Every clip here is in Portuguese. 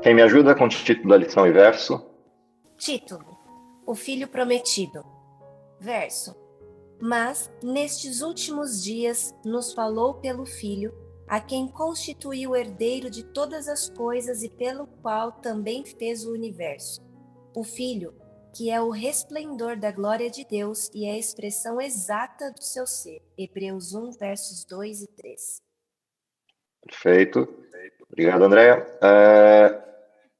Quem me ajuda com o título da lição e verso? Título: O Filho Prometido. Verso: Mas, nestes últimos dias, nos falou pelo Filho, a quem constituiu herdeiro de todas as coisas e pelo qual também fez o universo. O Filho, que é o resplendor da glória de Deus e a expressão exata do seu ser. Hebreus 1, versos 2 e 3. Perfeito. Obrigado, Andréa.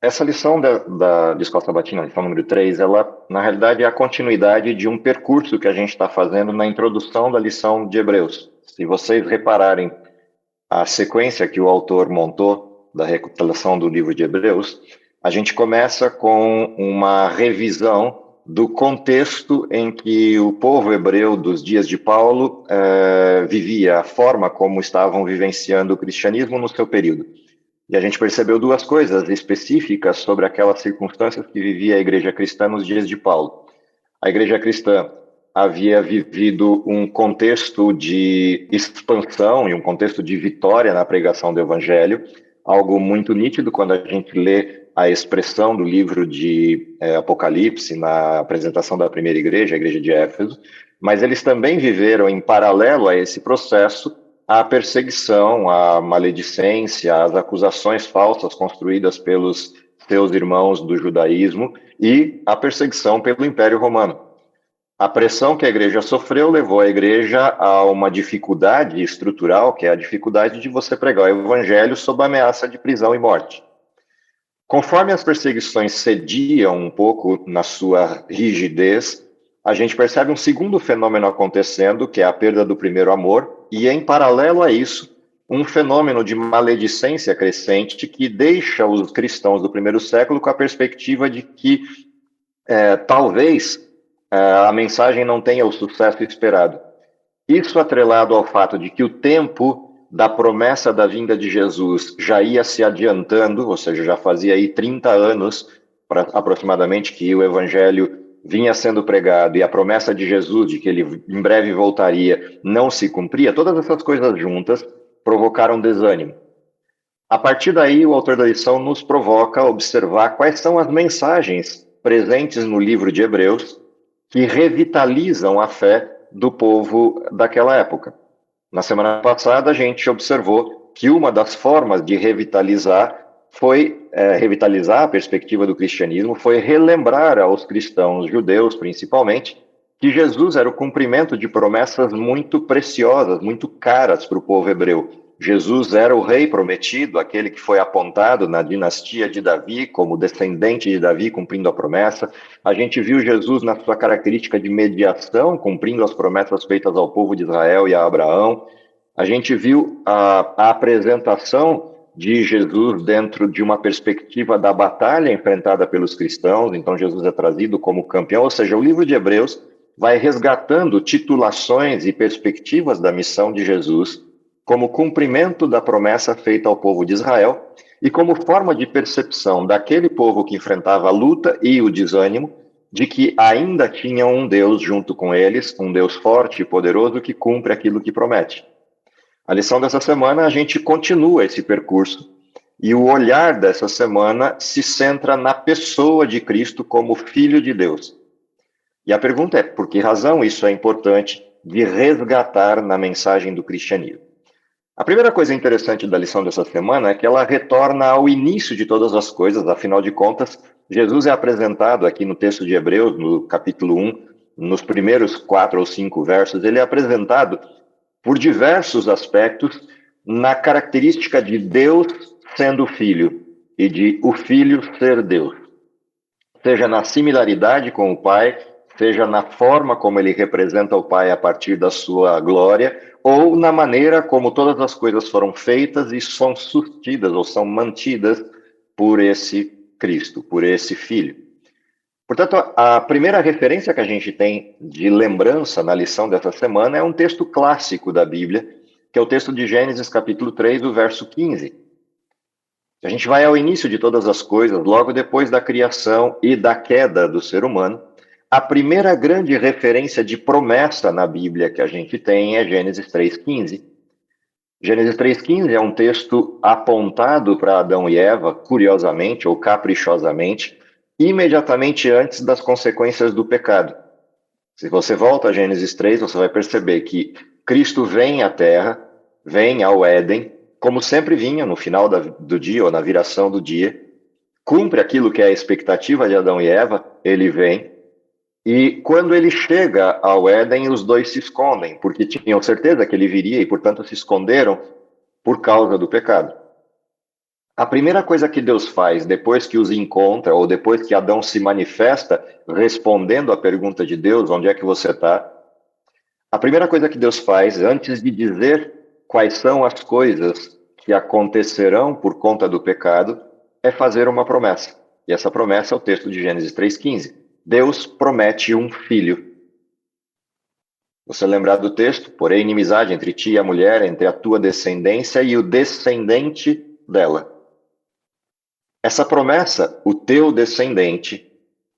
Essa lição de escola sabatina, lição número 3, ela, na realidade, é a continuidade de um percurso que a gente está fazendo na introdução da lição de Hebreus. Se vocês repararem a sequência que o autor montou da recapitulação do livro de Hebreus, a gente começa com uma revisão do contexto em que o povo hebreu dos dias de Paulo vivia, a forma como estavam vivenciando o cristianismo no seu período. E a gente percebeu duas coisas específicas sobre aquelas circunstâncias que vivia a igreja cristã nos dias de Paulo. A igreja cristã havia vivido um contexto de expansão e um contexto de vitória na pregação do evangelho, algo muito nítido quando a gente lê a expressão do livro de Apocalipse na apresentação da primeira igreja, a igreja de Éfeso, mas eles também viveram em paralelo a esse processo a perseguição, a maledicência, as acusações falsas construídas pelos seus irmãos do judaísmo e a perseguição pelo Império Romano. A pressão que a igreja sofreu levou a igreja a uma dificuldade estrutural, que é a dificuldade de você pregar o evangelho sob ameaça de prisão e morte. Conforme as perseguições cediam um pouco na sua rigidez, a gente percebe um segundo fenômeno acontecendo, que é a perda do primeiro amor, e em paralelo a isso, um fenômeno de maledicência crescente que deixa os cristãos do primeiro século com a perspectiva de que talvez a mensagem não tenha o sucesso esperado. Isso atrelado ao fato de que o tempo da promessa da vinda de Jesus já ia se adiantando, ou seja, já fazia aí 30 anos aproximadamente que o evangelho vinha sendo pregado e a promessa de Jesus de que ele em breve voltaria não se cumpria, todas essas coisas juntas provocaram desânimo. A partir daí, o autor da lição nos provoca a observar quais são as mensagens presentes no livro de Hebreus que revitalizam a fé do povo daquela época. Na semana passada, a gente observou que uma das formas de revitalizar revitalizar a perspectiva do cristianismo, foi relembrar aos cristãos judeus, principalmente, que Jesus era o cumprimento de promessas muito preciosas, muito caras para o povo hebreu. Jesus era o rei prometido, aquele que foi apontado na dinastia de Davi como descendente de Davi, cumprindo a promessa. A gente viu Jesus na sua característica de mediação, cumprindo as promessas feitas ao povo de Israel e a Abraão. A gente viu a apresentação de Jesus dentro de uma perspectiva da batalha enfrentada pelos cristãos. Então Jesus é trazido como campeão, ou seja, o livro de Hebreus vai resgatando titulações e perspectivas da missão de Jesus como cumprimento da promessa feita ao povo de Israel e como forma de percepção daquele povo que enfrentava a luta e o desânimo de que ainda tinha um Deus junto com eles, um Deus forte e poderoso que cumpre aquilo que promete. A lição dessa semana, a gente continua esse percurso e o olhar dessa semana se centra na pessoa de Cristo como Filho de Deus. E a pergunta é, por que razão isso é importante de resgatar na mensagem do cristianismo? A primeira coisa interessante da lição dessa semana é que ela retorna ao início de todas as coisas, afinal de contas, Jesus é apresentado aqui no texto de Hebreus, no capítulo 1, nos primeiros 4 ou 5 versos, ele é apresentado por diversos aspectos na característica de Deus sendo Filho e de o Filho ser Deus. Seja na similaridade com o Pai, seja na forma como ele representa o Pai a partir da sua glória, ou na maneira como todas as coisas foram feitas e são sustidas ou são mantidas por esse Cristo, por esse Filho. Portanto, a primeira referência que a gente tem de lembrança na lição dessa semana é um texto clássico da Bíblia, que é o texto de Gênesis capítulo 3, do verso 15. A gente vai ao início de todas as coisas, logo depois da criação e da queda do ser humano. A primeira grande referência de promessa na Bíblia que a gente tem é Gênesis 3,15. Gênesis 3,15 é um texto apontado para Adão e Eva, curiosamente ou caprichosamente, imediatamente antes das consequências do pecado. Se você volta a Gênesis 3, você vai perceber que Cristo vem à Terra, vem ao Éden, como sempre vinha no final do dia ou na viração do dia, cumpre aquilo que é a expectativa de Adão e Eva, ele vem, e quando ele chega ao Éden, os dois se escondem, porque tinham certeza que ele viria e, portanto, se esconderam por causa do pecado. A primeira coisa que Deus faz depois que os encontra, ou depois que Adão se manifesta, respondendo à pergunta de Deus, onde é que você está? A primeira coisa que Deus faz, antes de dizer quais são as coisas que acontecerão por conta do pecado, é fazer uma promessa. E essa promessa é o texto de Gênesis 3,15. Deus promete um filho. Você lembrar do texto? Porém, inimizade entre ti e a mulher, entre a tua descendência e o descendente dela. Essa promessa, o teu descendente,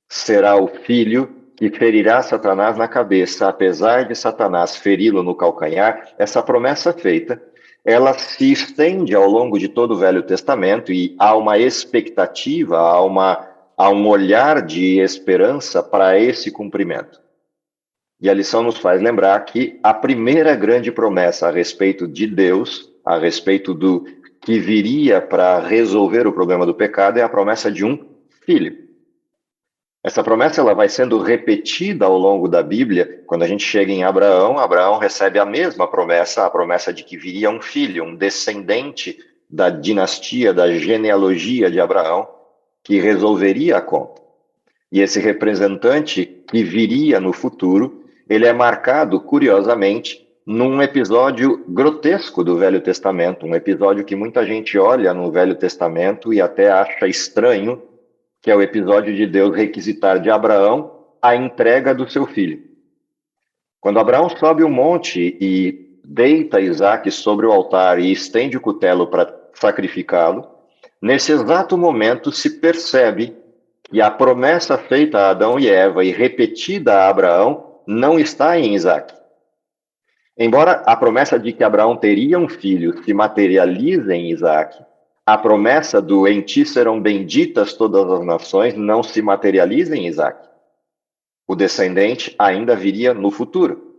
será o filho que ferirá Satanás na cabeça, apesar de Satanás feri-lo no calcanhar. Essa promessa feita, ela se estende ao longo de todo o Velho Testamento e há uma expectativa, há um olhar de esperança para esse cumprimento. E a lição nos faz lembrar que a primeira grande promessa a respeito de Deus, a respeito do que viria para resolver o problema do pecado, é a promessa de um filho. Essa promessa ela vai sendo repetida ao longo da Bíblia. Quando a gente chega em Abraão, Abraão recebe a mesma promessa, a promessa de que viria um filho, um descendente da dinastia, da genealogia de Abraão, que resolveria a conta. E esse representante que viria no futuro, ele é marcado, curiosamente, num episódio grotesco do Velho Testamento, um episódio que muita gente olha no Velho Testamento e até acha estranho, que é o episódio de Deus requisitar de Abraão a entrega do seu filho. Quando Abraão sobe o monte e deita Isaque sobre o altar e estende o cutelo para sacrificá-lo, nesse exato momento se percebe que a promessa feita a Adão e Eva e repetida a Abraão não está em Isaque. Embora a promessa de que Abraão teria um filho se materialize em Isaque, a promessa do em ti serão benditas todas as nações não se materializa em Isaque. O descendente ainda viria no futuro.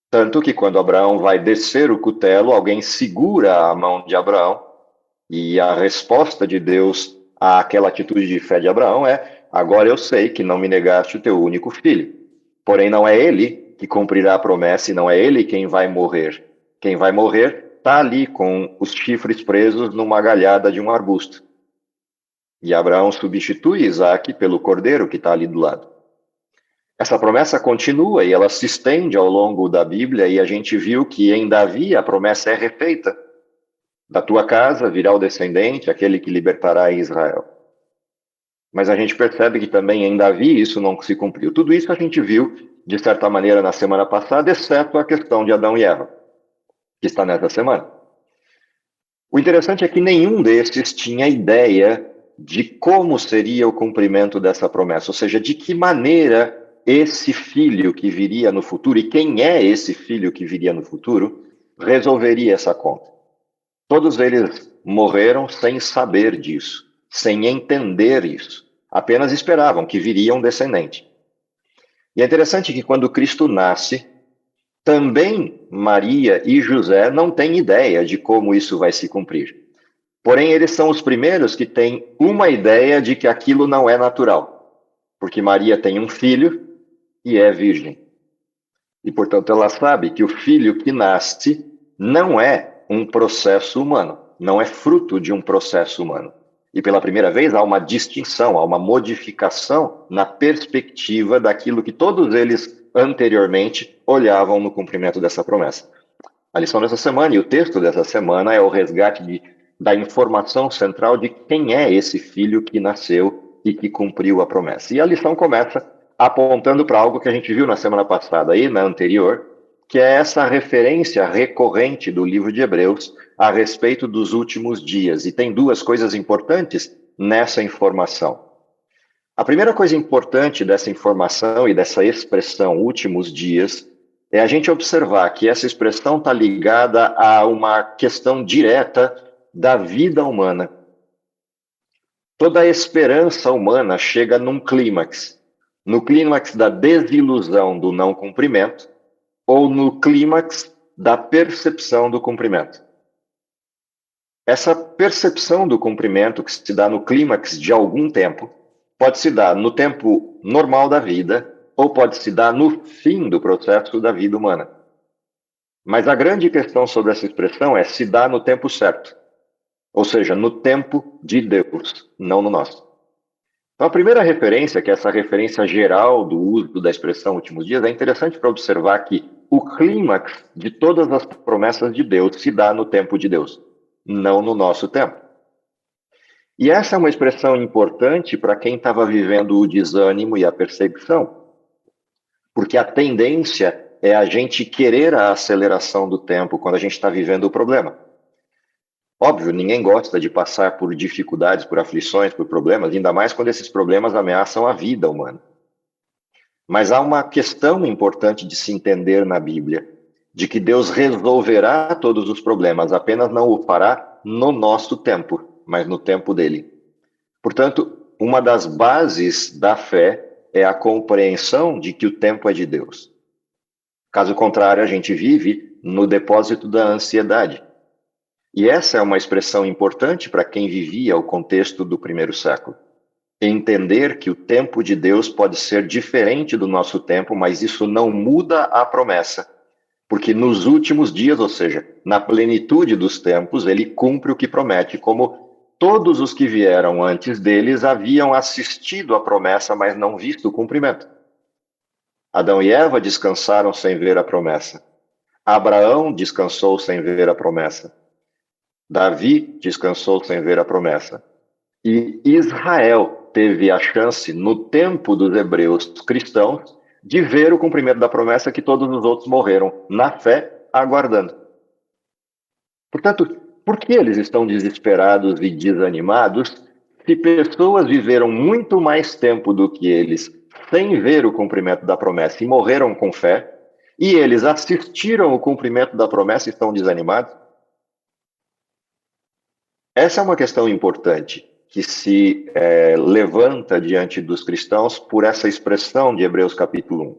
Tanto que quando Abraão vai descer o cutelo, alguém segura a mão de Abraão e a resposta de Deus àquela atitude de fé de Abraão é: agora eu sei que não me negaste o teu único filho. Porém, não é ele que cumprirá a promessa e não é ele quem vai morrer. Quem vai morrer está ali com os chifres presos numa galhada de um arbusto. E Abraão substitui Isaque pelo cordeiro que está ali do lado. Essa promessa continua e ela se estende ao longo da Bíblia e a gente viu que em Davi a promessa é refeita. Da tua casa virá o descendente, aquele que libertará Israel. Mas a gente percebe que também em Davi isso não se cumpriu. Tudo isso a gente viu, de certa maneira, na semana passada, exceto a questão de Adão e Eva, que está nessa semana. O interessante é que nenhum desses tinha ideia de como seria o cumprimento dessa promessa, ou seja, de que maneira esse filho que viria no futuro, e quem é esse filho que viria no futuro, resolveria essa conta. Todos eles morreram sem saber disso, sem entender isso. Apenas esperavam que viria um descendente. E é interessante que quando Cristo nasce, também Maria e José não têm ideia de como isso vai se cumprir. Porém, eles são os primeiros que têm uma ideia de que aquilo não é natural. Porque Maria tem um filho e é virgem. E, portanto, ela sabe que o filho que nasce não é um processo humano, não é fruto de um processo humano. E pela primeira vez há uma distinção, há uma modificação na perspectiva daquilo que todos eles anteriormente olhavam no cumprimento dessa promessa. A lição dessa semana e o texto dessa semana é o resgate da informação central de quem é esse filho que nasceu e que cumpriu a promessa. E a lição começa apontando para algo que a gente viu na semana passada e na anterior, que é essa referência recorrente do livro de Hebreus a respeito dos últimos dias. E tem duas coisas importantes nessa informação. A primeira coisa importante dessa informação e dessa expressão últimos dias é a gente observar que essa expressão está ligada a uma questão direta da vida humana. Toda a esperança humana chega num clímax. No clímax da desilusão do não cumprimento ou no clímax da percepção do cumprimento. Essa percepção do cumprimento que se dá no clímax de algum tempo pode se dar no tempo normal da vida ou pode se dar no fim do processo da vida humana. Mas a grande questão sobre essa expressão é se dá no tempo certo, ou seja, no tempo de Deus, não no nosso. Então, a primeira referência, que é essa referência geral do uso da expressão últimos dias, é interessante para observar que o clímax de todas as promessas de Deus se dá no tempo de Deus, não no nosso tempo. E essa é uma expressão importante para quem estava vivendo o desânimo e a perseguição, porque a tendência é a gente querer a aceleração do tempo quando a gente está vivendo o problema. Óbvio, ninguém gosta de passar por dificuldades, por aflições, por problemas, ainda mais quando esses problemas ameaçam a vida humana. Mas há uma questão importante de se entender na Bíblia, de que Deus resolverá todos os problemas, apenas não o fará no nosso tempo, mas no tempo dele. Portanto, uma das bases da fé é a compreensão de que o tempo é de Deus. Caso contrário, a gente vive no depósito da ansiedade. E essa é uma expressão importante para quem vivia o contexto do primeiro século. Entender que o tempo de Deus pode ser diferente do nosso tempo, mas isso não muda a promessa. Porque nos últimos dias, ou seja, na plenitude dos tempos, ele cumpre o que promete, como todos os que vieram antes deles haviam assistido à promessa, mas não visto o cumprimento. Adão e Eva descansaram sem ver a promessa. Abraão descansou sem ver a promessa. Davi descansou sem ver a promessa. E Israel teve a chance, no tempo dos hebreus cristãos, de ver o cumprimento da promessa que todos os outros morreram na fé, aguardando. Portanto, por que eles estão desesperados e desanimados se pessoas viveram muito mais tempo do que eles sem ver o cumprimento da promessa e morreram com fé, e eles assistiram o cumprimento da promessa e estão desanimados? Essa é uma questão importante que se levanta diante dos cristãos por essa expressão de Hebreus capítulo 1.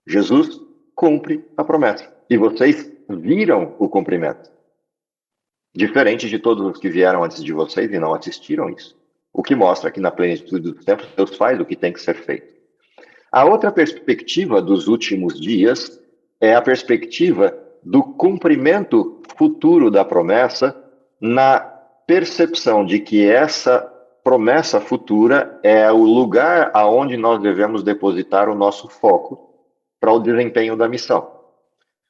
Jesus cumpre a promessa e vocês viram o cumprimento. Diferente de todos os que vieram antes de vocês e não assistiram isso. O que mostra que na plenitude dos tempos Deus faz o que tem que ser feito. A outra perspectiva dos últimos dias é a perspectiva do cumprimento futuro da promessa, na percepção de que essa promessa futura é o lugar aonde nós devemos depositar o nosso foco para o desempenho da missão.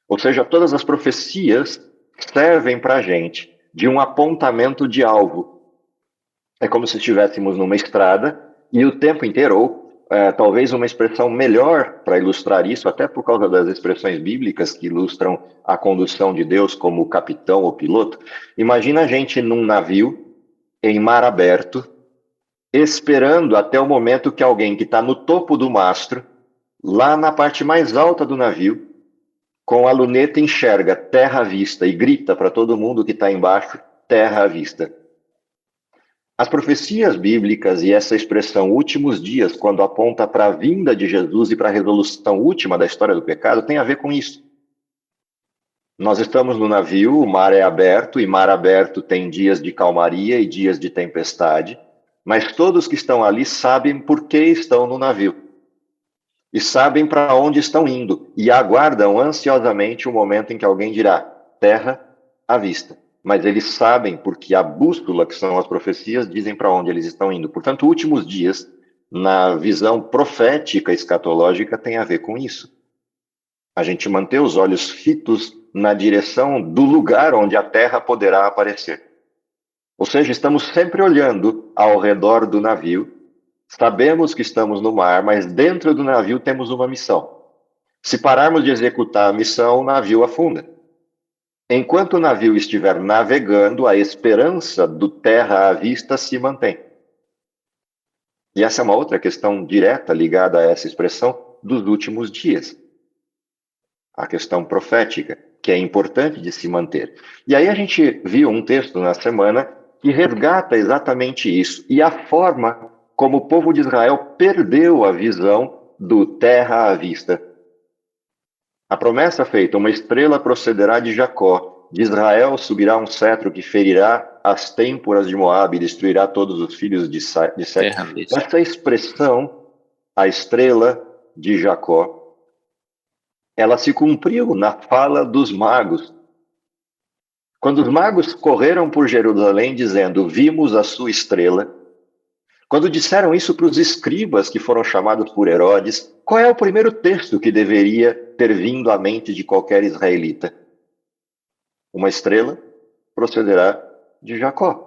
Ou seja, todas as profecias servem para a gente de um apontamento de alvo. É como se estivéssemos numa estrada e o tempo inteiro, ou talvez uma expressão melhor para ilustrar isso, até por causa das expressões bíblicas que ilustram a condução de Deus como capitão ou piloto. Imagina a gente num navio, em mar aberto, esperando até o momento que alguém que está no topo do mastro, lá na parte mais alta do navio, com a luneta enxerga terra à vista e grita para todo mundo que está embaixo, terra à vista. As profecias bíblicas e essa expressão últimos dias, quando aponta para a vinda de Jesus e para a resolução última da história do pecado, tem a ver com isso. Nós estamos no navio, o mar é aberto, e mar aberto tem dias de calmaria e dias de tempestade, mas todos que estão ali sabem por que estão no navio. E sabem para onde estão indo, e aguardam ansiosamente o momento em que alguém dirá, terra à vista. Mas eles sabem porque a bússola, que são as profecias, dizem para onde eles estão indo. Portanto, últimos dias, na visão profética escatológica, tem a ver com isso. A gente manter os olhos fitos na direção do lugar onde a terra poderá aparecer. Ou seja, estamos sempre olhando ao redor do navio, sabemos que estamos no mar, mas dentro do navio temos uma missão. Se pararmos de executar a missão, o navio afunda. Enquanto o navio estiver navegando, a esperança do terra à vista se mantém. E essa é uma outra questão direta ligada a essa expressão dos últimos dias. a questão profética, que é importante de se manter. E aí a gente viu um texto na semana que resgata exatamente isso, e a forma como o povo de Israel perdeu a visão do terra à vista. A promessa feita, uma estrela procederá de Jacó, de Israel subirá um cetro que ferirá as têmporas de Moabe e destruirá todos os filhos de Sete. Essa expressão, a estrela de Jacó, ela se cumpriu na fala dos magos. Quando os magos correram por Jerusalém dizendo, vimos a sua estrela, quando disseram isso para os escribas que foram chamados por Herodes, qual é o primeiro texto que deveria ter vindo à mente de qualquer israelita? Uma estrela procederá de Jacó.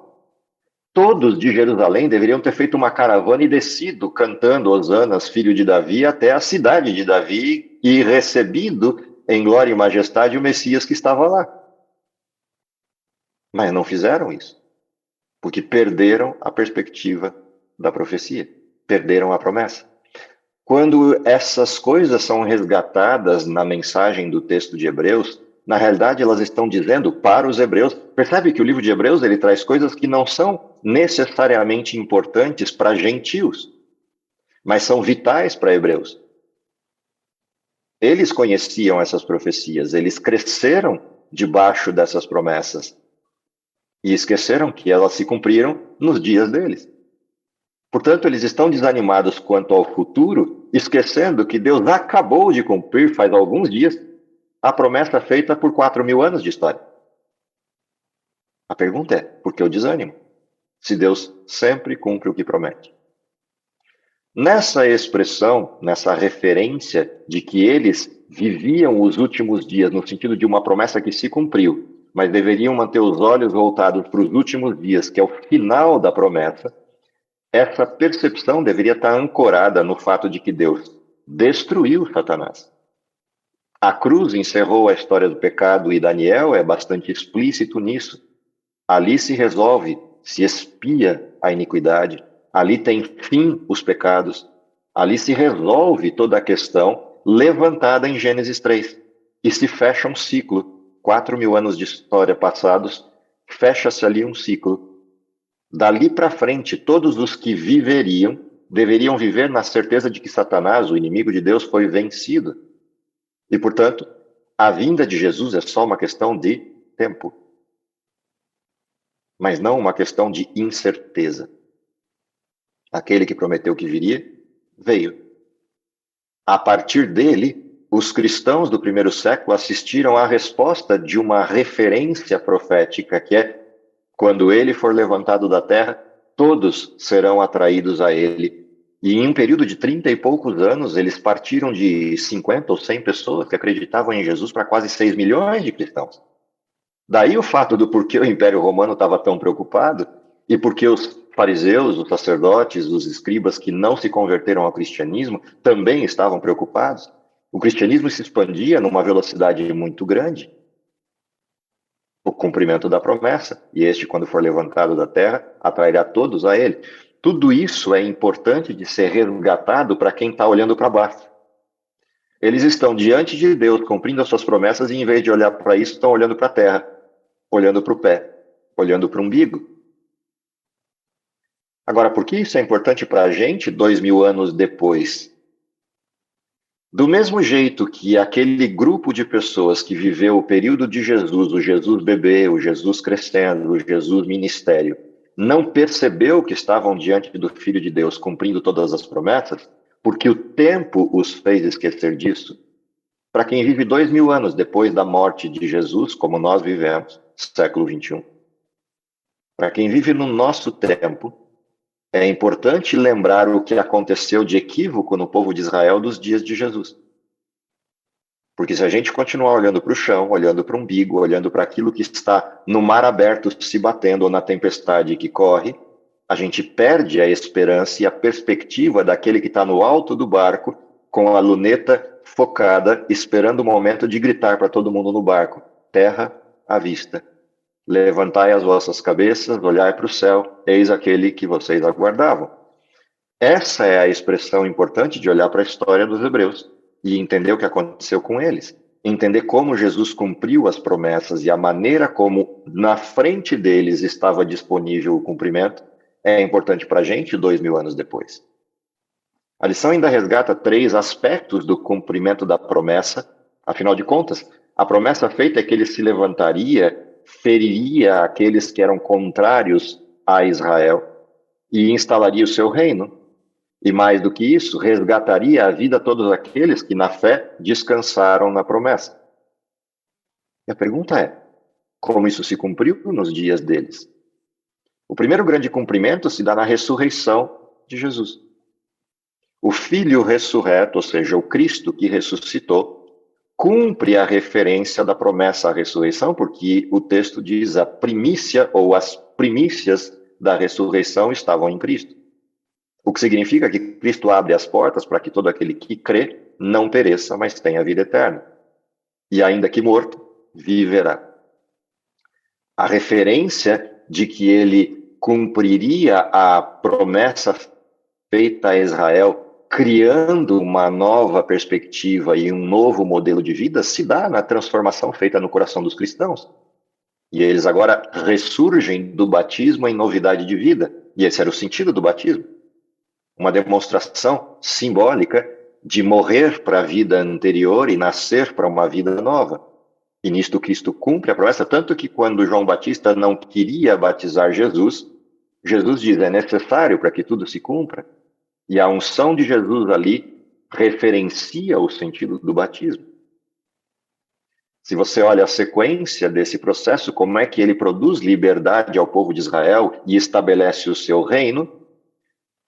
Todos de Jerusalém deveriam ter feito uma caravana e descido cantando Hosanas, filho de Davi, até a cidade de Davi e recebido em glória e majestade o Messias que estava lá. Mas não fizeram isso, porque perderam a perspectiva da profecia, perderam a promessa. Quando essas coisas são resgatadas na mensagem do texto de Hebreus, na realidade elas estão dizendo para os hebreus, percebe que o livro de Hebreus ele traz coisas que não são necessariamente importantes para gentios, mas são vitais para hebreus. Eles conheciam essas profecias, eles cresceram debaixo dessas promessas e esqueceram que elas se cumpriram nos dias deles. Portanto, eles estão desanimados quanto ao futuro, esquecendo que Deus acabou de cumprir, faz alguns dias, a promessa feita por 4.000 anos de história. A pergunta é, por que o desânimo? Se Deus sempre cumpre o que promete. Nessa expressão, nessa referência de que eles viviam os últimos dias no sentido de uma promessa que se cumpriu, mas deveriam manter os olhos voltados para os últimos dias, que é o final da promessa, essa percepção deveria estar ancorada no fato de que Deus destruiu Satanás. A cruz encerrou a história do pecado e Daniel é bastante explícito nisso. Ali se resolve, se expia a iniquidade, ali tem fim os pecados, ali se resolve toda a questão levantada em Gênesis 3 e se fecha um ciclo. 4.000 anos de história passados, fecha-se ali um ciclo. Dali para frente, todos os que viveriam deveriam viver na certeza de que Satanás, o inimigo de Deus, foi vencido. E, portanto, a vinda de Jesus é só uma questão de tempo, mas não uma questão de incerteza. Aquele que prometeu que viria, veio. A partir dele, os cristãos do primeiro século assistiram à resposta de uma referência profética que é quando ele for levantado da terra, todos serão atraídos a ele. E em um período de 30 e poucos anos, eles partiram de 50 ou 100 pessoas que acreditavam em Jesus para quase 6 milhões de cristãos. Daí o fato do porquê o Império Romano estava tão preocupado e porque os fariseus, os sacerdotes, os escribas que não se converteram ao cristianismo também estavam preocupados. O cristianismo se expandia numa velocidade muito grande. O cumprimento da promessa, e este, quando for levantado da terra, atrairá todos a ele. Tudo isso é importante de ser resgatado para quem está olhando para baixo. Eles estão diante de Deus, cumprindo as suas promessas, e em vez de olhar para isso, estão olhando para a terra, olhando para o pé, olhando para o umbigo. Agora, por que isso é importante para a gente 2.000 anos depois? Do mesmo jeito que aquele grupo de pessoas que viveu o período de Jesus, o Jesus bebê, o Jesus crescendo, o Jesus ministério, não percebeu que estavam diante do Filho de Deus cumprindo todas as promessas, porque o tempo os fez esquecer disso. Para quem vive 2.000 anos depois da morte de Jesus, como nós vivemos, século 21, para quem vive no nosso tempo, é importante lembrar o que aconteceu de equívoco no povo de Israel dos dias de Jesus. Porque se a gente continuar olhando para o chão, olhando para o umbigo, olhando para aquilo que está no mar aberto se batendo ou na tempestade que corre, a gente perde a esperança e a perspectiva daquele que está no alto do barco, com a luneta focada, esperando o momento de gritar para todo mundo no barco: terra à vista. Levantai as vossas cabeças, olhai para o céu, eis aquele que vocês aguardavam. Essa é a expressão importante de olhar para a história dos hebreus e entender o que aconteceu com eles. entender como Jesus cumpriu as promessas e a maneira como na frente deles estava disponível o cumprimento, é importante para a gente 2000 anos depois. A lição ainda resgata 3 aspectos do cumprimento da promessa. Afinal de contas, a promessa feita é que ele se levantaria, feriria aqueles que eram contrários a Israel e instalaria o seu reino. E mais do que isso, resgataria a vida a todos aqueles que na fé descansaram na promessa. E a pergunta é, como isso se cumpriu nos dias deles? O primeiro grande cumprimento se dá na ressurreição de Jesus. O Filho ressurreto, ou seja, o Cristo que ressuscitou, cumpre a referência da promessa à ressurreição, porque o texto diz a primícia ou as primícias da ressurreição estavam em Cristo. O que significa que Cristo abre as portas para que todo aquele que crê não pereça, mas tenha vida eterna. E ainda que morto, viverá. A referência de que ele cumpriria a promessa feita a Israel, criando uma nova perspectiva e um novo modelo de vida, se dá na transformação feita no coração dos cristãos. E eles agora ressurgem do batismo em novidade de vida. E esse era o sentido do batismo. Uma demonstração simbólica de morrer para a vida anterior e nascer para uma vida nova. E nisto Cristo cumpre a promessa, tanto que quando João Batista não queria batizar Jesus, Jesus diz, é necessário para que tudo se cumpra. E a unção de Jesus ali referencia o sentido do batismo. Se você olha a sequência desse processo, como é que ele produz liberdade ao povo de Israel e estabelece o seu reino,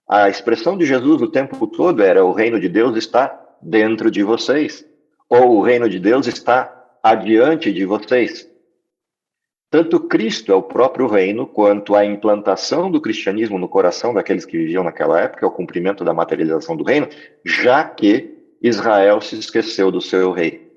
a expressão de Jesus o tempo todo era: o reino de Deus está dentro de vocês, ou o reino de Deus está adiante de vocês. Tanto Cristo é o próprio reino, quanto a implantação do cristianismo no coração daqueles que viviam naquela época, é o cumprimento da materialização do reino, já que Israel se esqueceu do seu rei.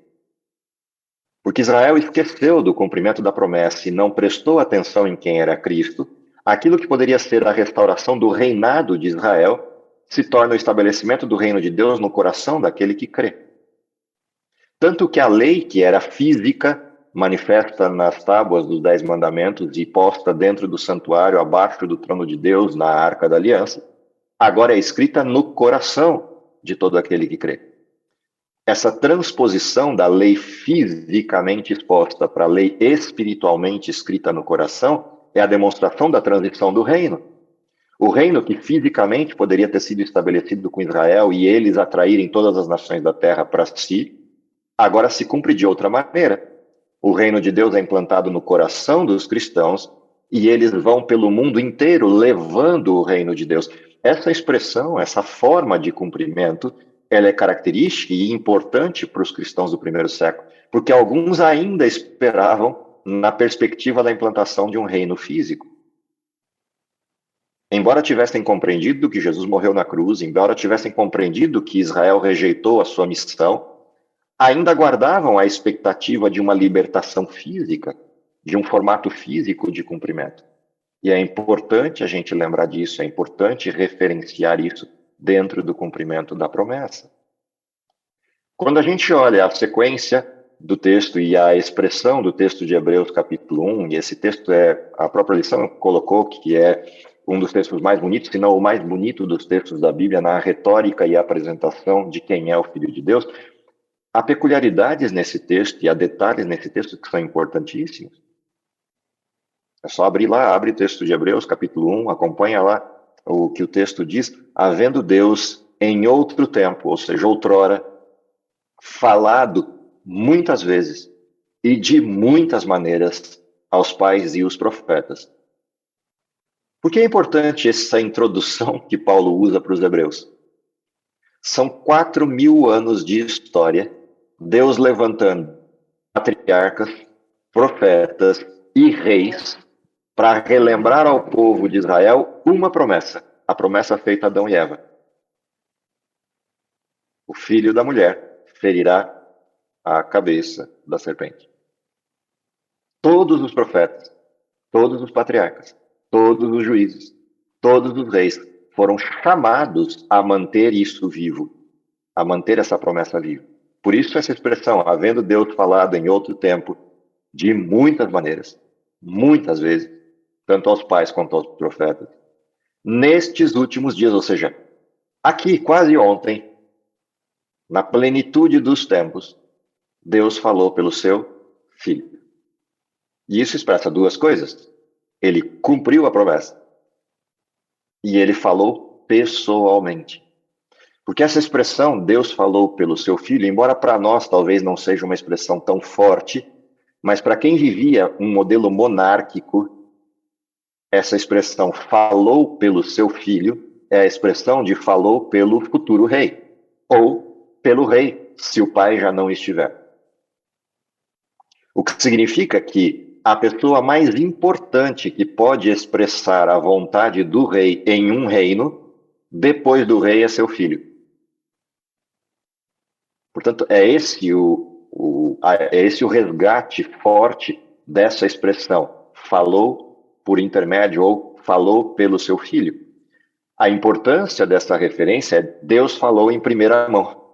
Porque Israel esqueceu do cumprimento da promessa e não prestou atenção em quem era Cristo, aquilo que poderia ser a restauração do reinado de Israel se torna o estabelecimento do reino de Deus no coração daquele que crê. Tanto que a lei, que era física, manifesta nas tábuas dos 10 mandamentos e posta dentro do santuário, abaixo do trono de Deus, na Arca da Aliança, agora é escrita no coração de todo aquele que crê. Essa transposição da lei fisicamente exposta para a lei espiritualmente escrita no coração é a demonstração da transição do reino. O reino que fisicamente poderia ter sido estabelecido com Israel e eles atraírem todas as nações da terra para si, agora se cumpre de outra maneira. O reino de Deus é implantado no coração dos cristãos e eles vão pelo mundo inteiro levando o reino de Deus. Essa expressão, essa forma de cumprimento, ela é característica e importante para os cristãos do primeiro século, porque alguns ainda esperavam na perspectiva da implantação de um reino físico. Embora tivessem compreendido que Jesus morreu na cruz, embora tivessem compreendido que Israel rejeitou a sua missão, ainda guardavam a expectativa de uma libertação física, de um formato físico de cumprimento. E é importante a gente lembrar disso, é importante referenciar isso dentro do cumprimento da promessa. Quando a gente olha a sequência do texto e a expressão do texto de Hebreus capítulo 1, e esse texto a própria lição colocou que é um dos textos mais bonitos, se não o mais bonito dos textos da Bíblia, na retórica e apresentação de quem é o Filho de Deus, há peculiaridades nesse texto e há detalhes nesse texto que são importantíssimos. É só abrir lá, abre o texto de Hebreus, capítulo 1, acompanha lá o que o texto diz. Havendo Deus em outro tempo, ou seja, outrora, falado muitas vezes e de muitas maneiras aos pais e os profetas. Por que é importante essa introdução que Paulo usa para os hebreus? São 4.000 anos de história, Deus levantando patriarcas, profetas e reis para relembrar ao povo de Israel uma promessa, a promessa feita a Adão e Eva. O filho da mulher ferirá a cabeça da serpente. Todos os profetas, todos os patriarcas, todos os juízes, todos os reis foram chamados a manter isso vivo, a manter essa promessa viva. Por isso essa expressão, havendo Deus falado em outro tempo, de muitas maneiras, muitas vezes, tanto aos pais quanto aos profetas, nestes últimos dias, ou seja, aqui, quase ontem, na plenitude dos tempos, Deus falou pelo seu Filho. E isso expressa duas coisas. Ele cumpriu a promessa e ele falou pessoalmente. Porque essa expressão, Deus falou pelo seu Filho, embora para nós talvez não seja uma expressão tão forte, mas para quem vivia um modelo monárquico, essa expressão falou pelo seu Filho é a expressão de falou pelo futuro rei, ou pelo rei, se o pai já não estiver. O que significa que a pessoa mais importante que pode expressar a vontade do rei em um reino, depois do rei, é seu filho. Portanto, é esse o resgate forte dessa expressão. Falou por intermédio ou falou pelo seu filho. A importância dessa referência é Deus falou em primeira mão.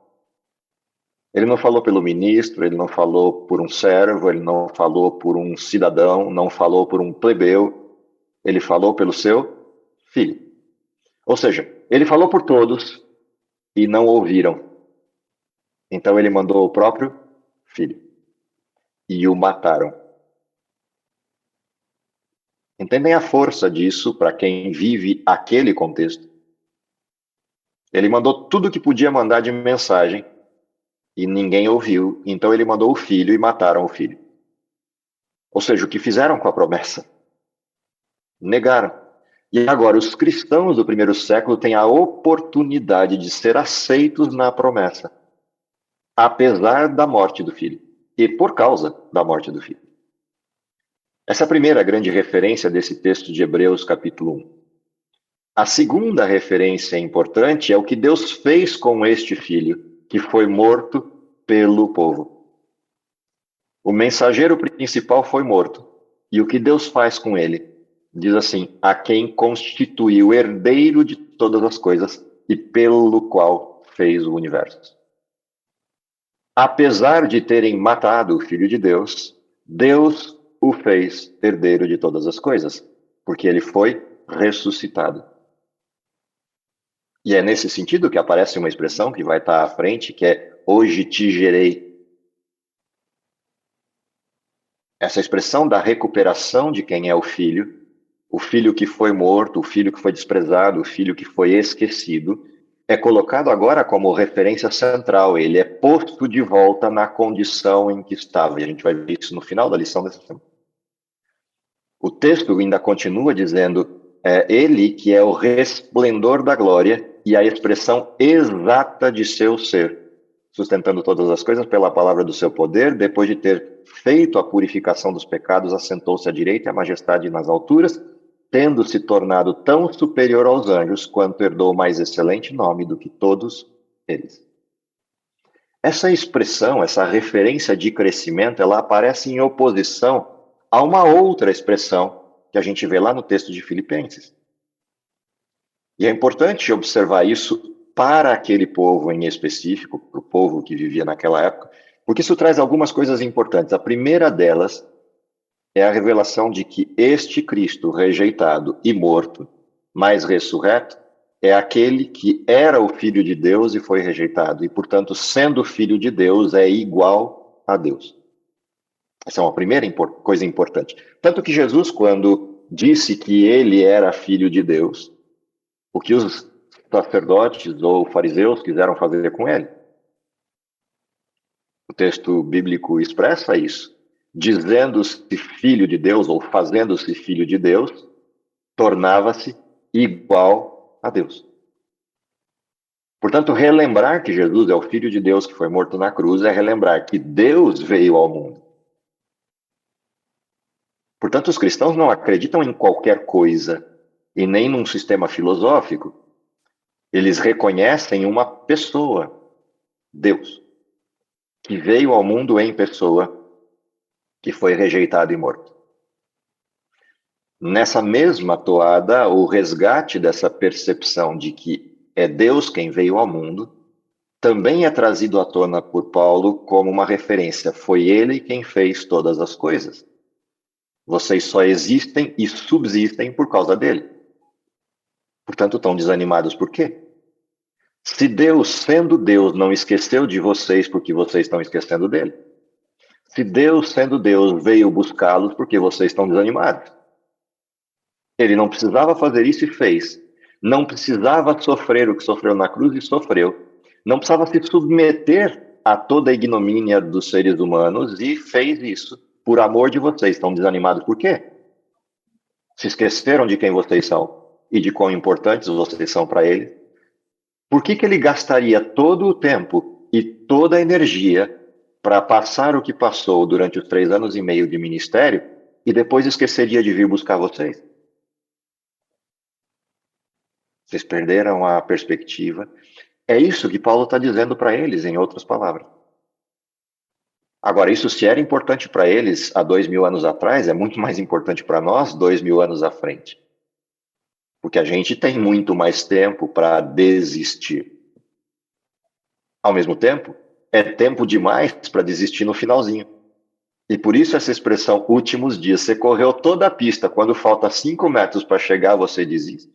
Ele não falou pelo ministro, ele não falou por um servo, ele não falou por um cidadão, não falou por um plebeu, ele falou pelo seu filho. Ou seja, ele falou por todos e não ouviram. Então ele mandou o próprio filho e o mataram. Entendem a força disso para quem vive aquele contexto? Ele mandou tudo o que podia mandar de mensagem e ninguém ouviu, então ele mandou o filho e mataram o filho. Ou seja, o que fizeram com a promessa? Negaram. E agora, os cristãos do primeiro século têm a oportunidade de ser aceitos na promessa, apesar da morte do filho, e por causa da morte do filho. Essa é a primeira grande referência desse texto de Hebreus, capítulo 1. A segunda referência importante é o que Deus fez com este filho, que foi morto pelo povo. O mensageiro principal foi morto. E o que Deus faz com ele? Diz assim, a quem constituiu o herdeiro de todas as coisas e pelo qual fez o universo. Apesar de terem matado o Filho de Deus, Deus o fez herdeiro de todas as coisas, porque ele foi ressuscitado. E é nesse sentido que aparece uma expressão que vai estar à frente, que é hoje te gerei. Essa expressão da recuperação de quem é o filho que foi morto, o filho que foi desprezado, o filho que foi esquecido, é colocado agora como referência central. Ele é posto de volta na condição em que estava. E a gente vai ver isso no final da lição dessa semana. O texto ainda continua dizendo, ele que é o resplendor da glória e a expressão exata de seu ser, sustentando todas as coisas pela palavra do seu poder, depois de ter feito a purificação dos pecados, assentou-se à direita e à majestade nas alturas, tendo se tornado tão superior aos anjos, quanto herdou mais excelente nome do que todos eles. Essa expressão, essa referência de crescimento, ela aparece em oposição a uma outra expressão que a gente vê lá no texto de Filipenses. E é importante observar isso para aquele povo em específico, para o povo que vivia naquela época, porque isso traz algumas coisas importantes. A primeira delas é a revelação de que este Cristo rejeitado e morto, mas ressurreto, é aquele que era o Filho de Deus e foi rejeitado, e, portanto, sendo Filho de Deus, é igual a Deus. Essa é uma primeira coisa importante. Tanto que Jesus, quando disse que ele era Filho de Deus, o que os sacerdotes ou fariseus quiseram fazer com ele? O texto bíblico expressa isso. Dizendo-se filho de Deus, ou fazendo-se filho de Deus, tornava-se igual a Deus. Portanto, relembrar que Jesus é o Filho de Deus que foi morto na cruz é relembrar que Deus veio ao mundo. Portanto, os cristãos não acreditam em qualquer coisa e nem num sistema filosófico. Eles reconhecem uma pessoa, Deus, que veio ao mundo em pessoa, que foi rejeitado e morto. Nessa mesma toada, o resgate dessa percepção de que é Deus quem veio ao mundo também é trazido à tona por Paulo como uma referência. Foi ele quem fez todas as coisas. Vocês só existem e subsistem por causa dele. Portanto, estão desanimados por quê? Se Deus, sendo Deus, não esqueceu de vocês porque vocês estão esquecendo dele. Se Deus, sendo Deus, veio buscá-los porque vocês estão desanimados. Ele não precisava fazer isso e fez. Não precisava sofrer o que sofreu na cruz e sofreu. Não precisava se submeter a toda a ignomínia dos seres humanos e fez isso por amor de vocês. Estão desanimados por quê? Se esqueceram de quem vocês são e de quão importantes vocês são para ele. Por que ele gastaria todo o tempo e toda a energia para passar o que passou durante os 3 anos e meio de ministério e depois esqueceria de vir buscar vocês? Vocês perderam a perspectiva. É isso que Paulo está dizendo para eles, em outras palavras. Agora, isso se era importante para eles há 2000 anos atrás, é muito mais importante para nós 2000 anos à frente. Porque a gente tem muito mais tempo para desistir. Ao mesmo tempo, é tempo demais para desistir no finalzinho. E por isso essa expressão últimos dias. Você correu toda a pista, quando falta 5 metros para chegar, você desiste.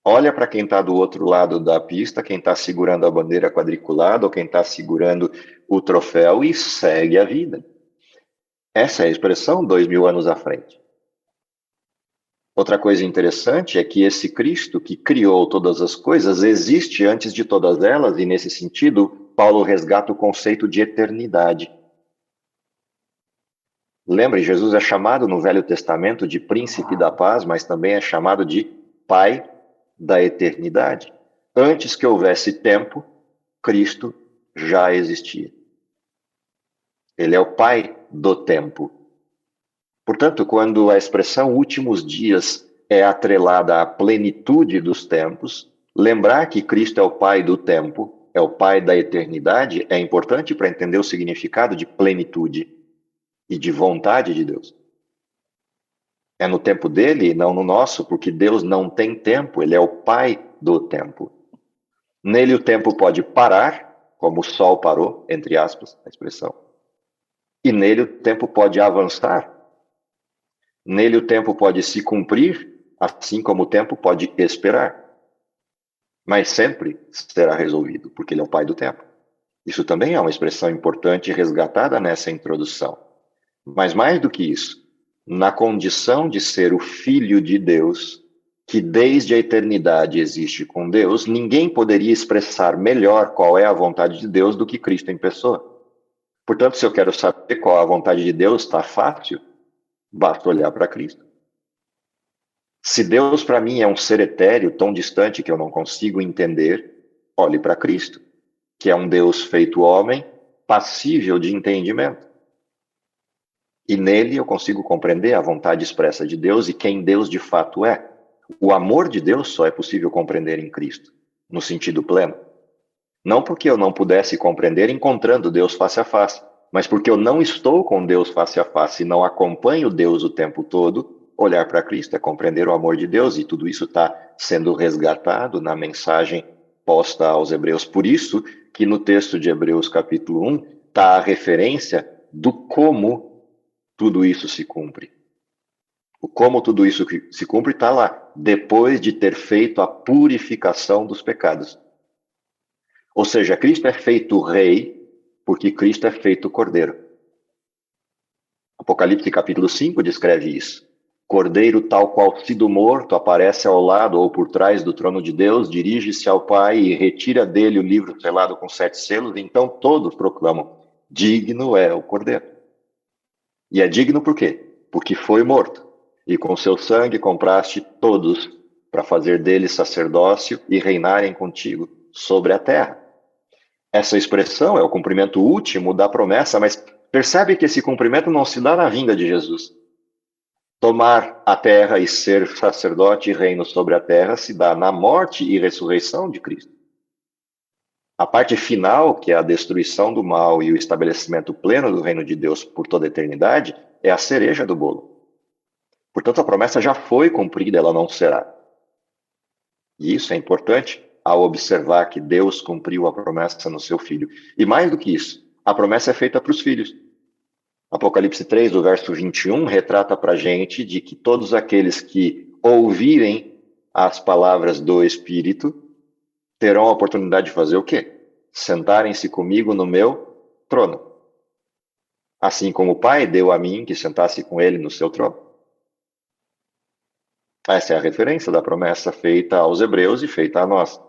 Olha para quem está do outro lado da pista, quem está segurando a bandeira quadriculada ou quem está segurando o troféu e segue a vida. Essa é a expressão 2000 anos à frente. Outra coisa interessante é que esse Cristo que criou todas as coisas existe antes de todas elas e, nesse sentido, Paulo resgata o conceito de eternidade. Lembre, Jesus é chamado no Velho Testamento de Príncipe da Paz, mas também é chamado de Pai da eternidade. Antes que houvesse tempo, Cristo já existia. Ele é o Pai do tempo. Portanto, quando a expressão últimos dias é atrelada à plenitude dos tempos, lembrar que Cristo é o Pai do tempo, é o Pai da eternidade, é importante para entender o significado de plenitude e de vontade de Deus. É no tempo dele e não no nosso, porque Deus não tem tempo, ele é o Pai do tempo. Nele o tempo pode parar, como o sol parou, entre aspas, a expressão. E nele o tempo pode avançar. Nele o tempo pode se cumprir, assim como o tempo pode esperar. Mas sempre será resolvido, porque ele é o Pai do tempo. Isso também é uma expressão importante resgatada nessa introdução. Mas mais do que isso, na condição de ser o Filho de Deus, que desde a eternidade existe com Deus, ninguém poderia expressar melhor qual é a vontade de Deus do que Cristo em pessoa. Portanto, se eu quero saber qual é a vontade de Deus, está fácil, basta olhar para Cristo. Se Deus para mim é um ser etéreo, tão distante que eu não consigo entender, olhe para Cristo, que é um Deus feito homem, passível de entendimento. E nele eu consigo compreender a vontade expressa de Deus e quem Deus de fato é. O amor de Deus só é possível compreender em Cristo, no sentido pleno. Não porque eu não pudesse compreender encontrando Deus face a face, mas porque eu não estou com Deus face a face e não acompanho Deus o tempo todo. Olhar para Cristo é compreender o amor de Deus, e tudo isso está sendo resgatado na mensagem posta aos Hebreus. Por isso que no texto de Hebreus capítulo 1 está a referência do como tudo isso se cumpre. O como tudo isso se cumpre está lá, depois de ter feito a purificação dos pecados. Ou seja, Cristo é feito rei, porque Cristo é feito cordeiro. Apocalipse capítulo 5 descreve isso. Cordeiro tal qual sido morto aparece ao lado ou por trás do trono de Deus, dirige-se ao Pai e retira dele o livro selado com 7 selos, então todos proclamam, digno é o cordeiro. E é digno por quê? Porque foi morto, e com seu sangue compraste todos, para fazer deles sacerdócio e reinarem contigo sobre a terra. Essa expressão é o cumprimento último da promessa, mas percebe que esse cumprimento não se dá na vinda de Jesus. Tomar a terra e ser sacerdote e reino sobre a terra se dá na morte e ressurreição de Cristo. A parte final, que é a destruição do mal e o estabelecimento pleno do reino de Deus por toda a eternidade, é a cereja do bolo. Portanto, a promessa já foi cumprida, ela não será. E isso é importante, ao observar que Deus cumpriu a promessa no seu Filho. E mais do que isso, a promessa é feita para os filhos. Apocalipse 3, o verso 21, retrata para a gente de que todos aqueles que ouvirem as palavras do Espírito terão a oportunidade de fazer o quê? Sentarem-se comigo no meu trono. Assim como o Pai deu a mim que sentasse com ele no seu trono. Essa é a referência da promessa feita aos hebreus e feita a nós.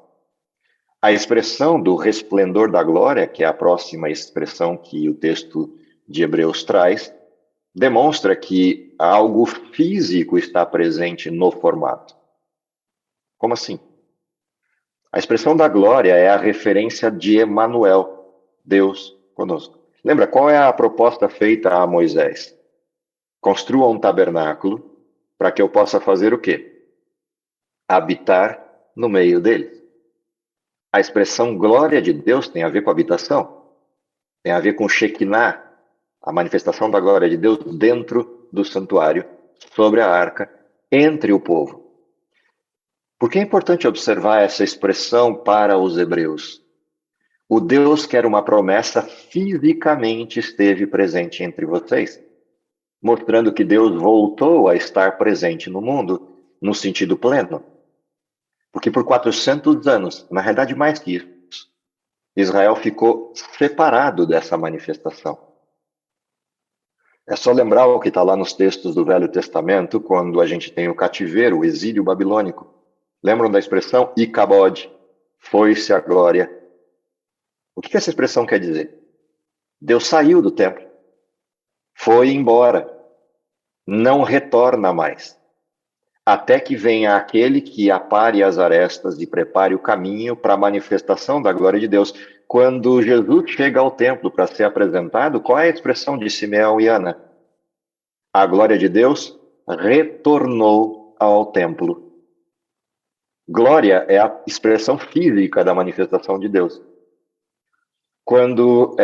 A expressão do resplendor da glória, que é a próxima expressão que o texto de Hebreus traz, demonstra que algo físico está presente no formato. Como assim? A expressão da glória é a referência de Emanuel, Deus conosco. Lembra, qual é a proposta feita a Moisés? Construa um tabernáculo para que eu possa fazer o quê? Habitar no meio deles. A expressão glória de Deus tem a ver com habitação. Tem a ver com Shekinah, a manifestação da glória de Deus dentro do santuário, sobre a arca, entre o povo. Por que é importante observar essa expressão para os hebreus? O Deus que era uma promessa fisicamente esteve presente entre vocês, mostrando que Deus voltou a estar presente no mundo, no sentido pleno. Porque por 400 anos, na realidade mais que isso, Israel ficou separado dessa manifestação. É só lembrar o que está lá nos textos do Velho Testamento, quando a gente tem o cativeiro, o exílio babilônico. Lembram da expressão Icabod, foi-se a glória. O que essa expressão quer dizer? Deus saiu do templo, foi embora, não retorna mais, até que venha aquele que apare as arestas e prepare o caminho para a manifestação da glória de Deus. Quando Jesus chega ao templo para ser apresentado, qual é a expressão de Simeão e Ana? A glória de Deus retornou ao templo. Glória é a expressão física da manifestação de Deus. Quando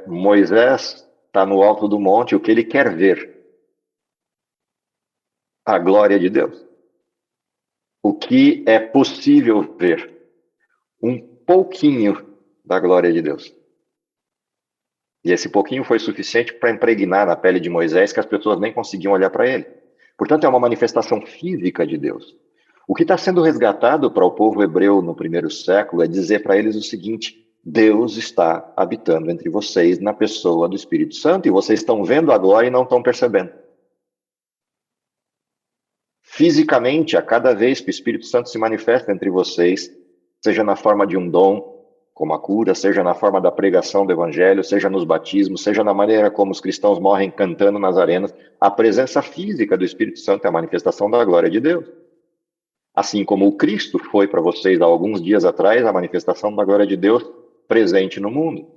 Moisés está no alto do monte, o que ele quer ver? A glória de Deus. O que é possível ver? Um pouquinho da glória de Deus. E esse pouquinho foi suficiente para impregnar na pele de Moisés que as pessoas nem conseguiam olhar para ele. Portanto, é uma manifestação física de Deus. O que está sendo resgatado para o povo hebreu no primeiro século é dizer para eles o seguinte: Deus está habitando entre vocês na pessoa do Espírito Santo e vocês estão vendo a glória e não estão percebendo. Fisicamente, a cada vez que o Espírito Santo se manifesta entre vocês, seja na forma de um dom, como a cura, seja na forma da pregação do Evangelho, seja nos batismos, seja na maneira como os cristãos morrem cantando nas arenas, a presença física do Espírito Santo é a manifestação da glória de Deus. Assim como o Cristo foi para vocês há alguns dias atrás, a manifestação da glória de Deus presente no mundo.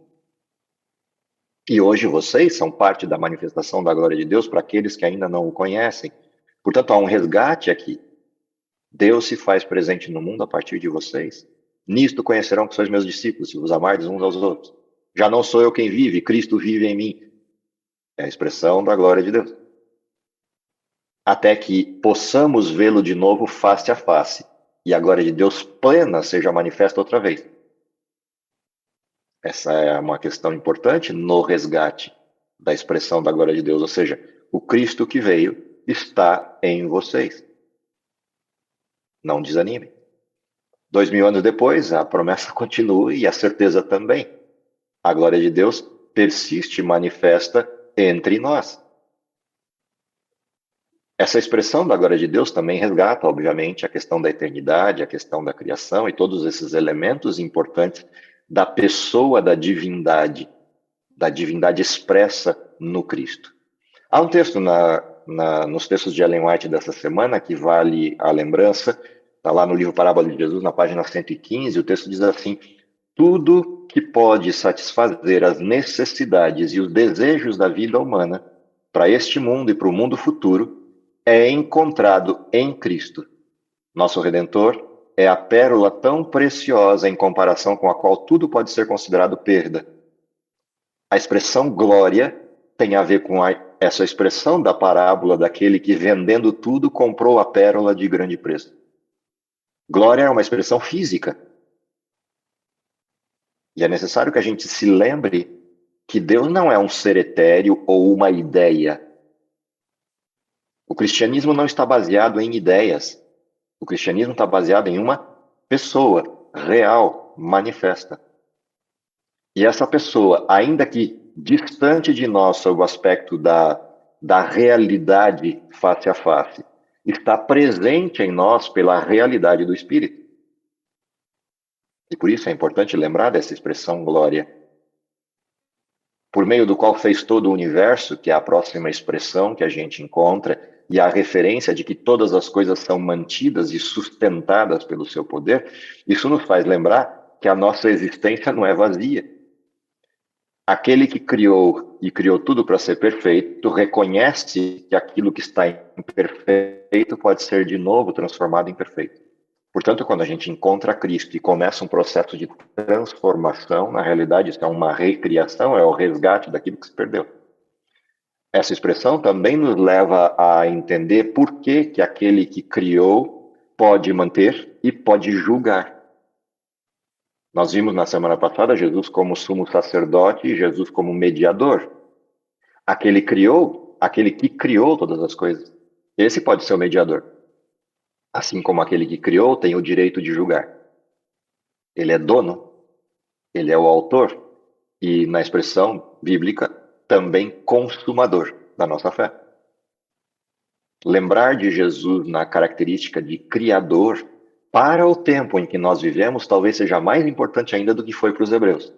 E hoje vocês são parte da manifestação da glória de Deus para aqueles que ainda não o conhecem. Portanto, há um resgate aqui. Deus se faz presente no mundo a partir de vocês. Nisto conhecerão que sois meus discípulos, se vos amardes uns aos outros. Já não sou eu quem vive, Cristo vive em mim. É a expressão da glória de Deus. Até que possamos vê-lo de novo face a face, e a glória de Deus plena seja manifesta outra vez. Essa é uma questão importante no resgate da expressão da glória de Deus, ou seja, o Cristo que veio está em vocês. Não desanime. 2000 anos depois, a promessa continua e a certeza também. A glória de Deus persiste e manifesta entre nós. Essa expressão da glória de Deus também resgata, obviamente, a questão da eternidade, a questão da criação e todos esses elementos importantes da pessoa da divindade expressa no Cristo. Há um texto nos textos de Ellen White dessa semana que vale a lembrança, está lá no livro Parábola de Jesus, na página 115, o texto diz assim: tudo que pode satisfazer as necessidades e os desejos da vida humana para este mundo e para o mundo futuro é encontrado em Cristo. Nosso Redentor é a pérola tão preciosa em comparação com a qual tudo pode ser considerado perda. A expressão glória tem a ver com essa expressão da parábola daquele que, vendendo tudo, comprou a pérola de grande preço. Glória é uma expressão física. E é necessário que a gente se lembre que Deus não é um ser etéreo ou uma ideia. O cristianismo não está baseado em ideias. O cristianismo está baseado em uma pessoa real, manifesta. E essa pessoa, ainda que distante de nós sob o aspecto da realidade face a face, está presente em nós pela realidade do Espírito. E por isso é importante lembrar dessa expressão glória, por meio do qual fez todo o universo, que é a próxima expressão que a gente encontra, e a referência de que todas as coisas são mantidas e sustentadas pelo seu poder. Isso nos faz lembrar que a nossa existência não é vazia. Aquele que criou e criou tudo para ser perfeito, reconhece que aquilo que está imperfeito pode ser de novo transformado em perfeito. Portanto, quando a gente encontra Cristo e começa um processo de transformação, na realidade isso é uma recriação, é o resgate daquilo que se perdeu. Essa expressão também nos leva a entender por que aquele que criou pode manter e pode julgar. Nós vimos na semana passada Jesus como sumo sacerdote e Jesus como mediador. Aquele que criou todas as coisas, esse pode ser o mediador. Assim como aquele que criou tem o direito de julgar. Ele é dono, ele é o autor e, na expressão bíblica, também consumador da nossa fé. Lembrar de Jesus na característica de criador para o tempo em que nós vivemos talvez seja mais importante ainda do que foi para os hebreus.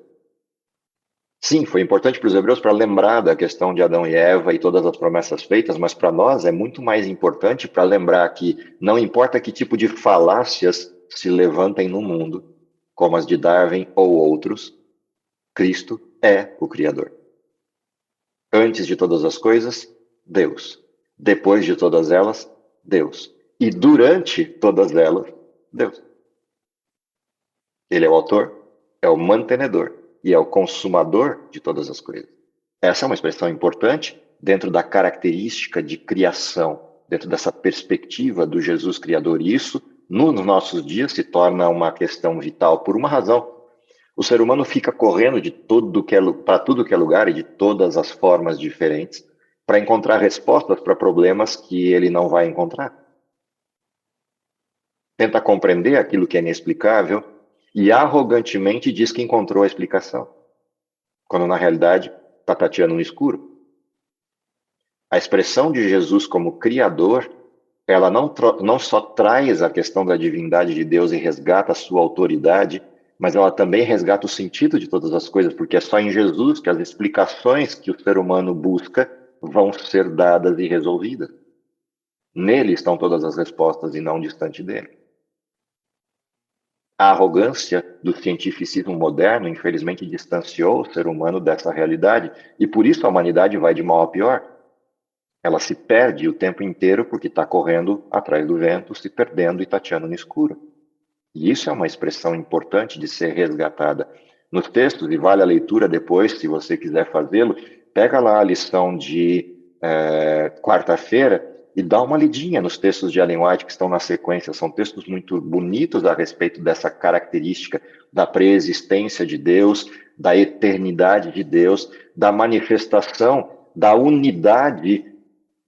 Sim, foi importante para os hebreus para lembrar da questão de Adão e Eva e todas as promessas feitas, mas para nós é muito mais importante para lembrar que não importa que tipo de falácias se levantem no mundo, como as de Darwin ou outros, Cristo é o Criador. Antes de todas as coisas, Deus. Depois de todas elas, Deus. E durante todas elas, Deus. Ele é o autor, é o mantenedor e é o consumador de todas as coisas. Essa é uma expressão importante dentro da característica de criação, dentro dessa perspectiva do Jesus Criador. E isso, nos nossos dias, se torna uma questão vital por uma razão. O ser humano fica correndo para tudo que é lugar e de todas as formas diferentes para encontrar respostas para problemas que ele não vai encontrar. Tenta compreender aquilo que é inexplicável e arrogantemente diz que encontrou a explicação, quando na realidade está tateando no escuro. A expressão de Jesus como Criador, ela não só traz a questão da divindade de Deus e resgata a sua autoridade, mas ela também resgata o sentido de todas as coisas, porque é só em Jesus que as explicações que o ser humano busca vão ser dadas e resolvidas. Nele estão todas as respostas e não distante dele. A arrogância do cientificismo moderno, infelizmente, distanciou o ser humano dessa realidade, e por isso a humanidade vai de mal a pior. Ela se perde o tempo inteiro porque está correndo atrás do vento, se perdendo e tateando no escuro. E isso é uma expressão importante de ser resgatada. Nos textos, e vale a leitura depois, se você quiser fazê-lo, pega lá a lição de quarta-feira e dá uma lidinha nos textos de Ellen White que estão na sequência. São textos muito bonitos a respeito dessa característica da preexistência de Deus, da eternidade de Deus, da manifestação da unidade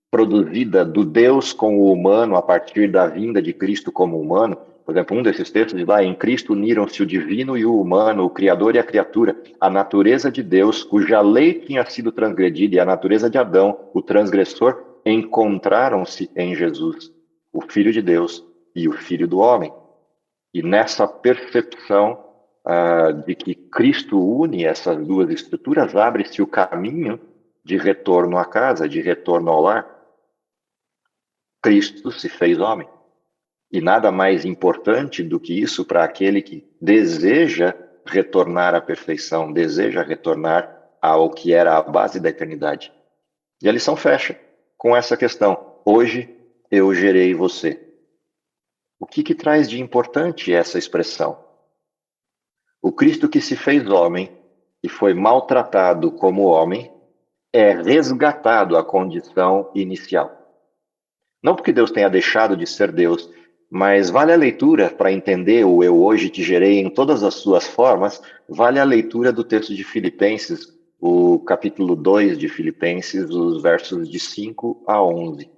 produzida do Deus com o humano a partir da vinda de Cristo como humano. Por exemplo, um desses textos diz lá: em Cristo uniram-se o divino e o humano, o Criador e a criatura, a natureza de Deus, cuja lei tinha sido transgredida, e a natureza de Adão, o transgressor, encontraram-se em Jesus, o Filho de Deus e o Filho do homem. E nessa percepção de que Cristo une essas duas estruturas, abre-se o caminho de retorno à casa, de retorno ao lar. Cristo se fez homem. E nada mais importante do que isso para aquele que deseja retornar à perfeição, deseja retornar ao que era a base da eternidade. E a lição fecha com essa questão: hoje eu gerei você. O que traz de importante essa expressão? O Cristo que se fez homem e foi maltratado como homem é resgatado à condição inicial. Não porque Deus tenha deixado de ser Deus, mas vale a leitura para entender o eu hoje te gerei em todas as suas formas, vale a leitura do texto de Filipenses, o capítulo 2 de Filipenses, os versos de 5 a 11.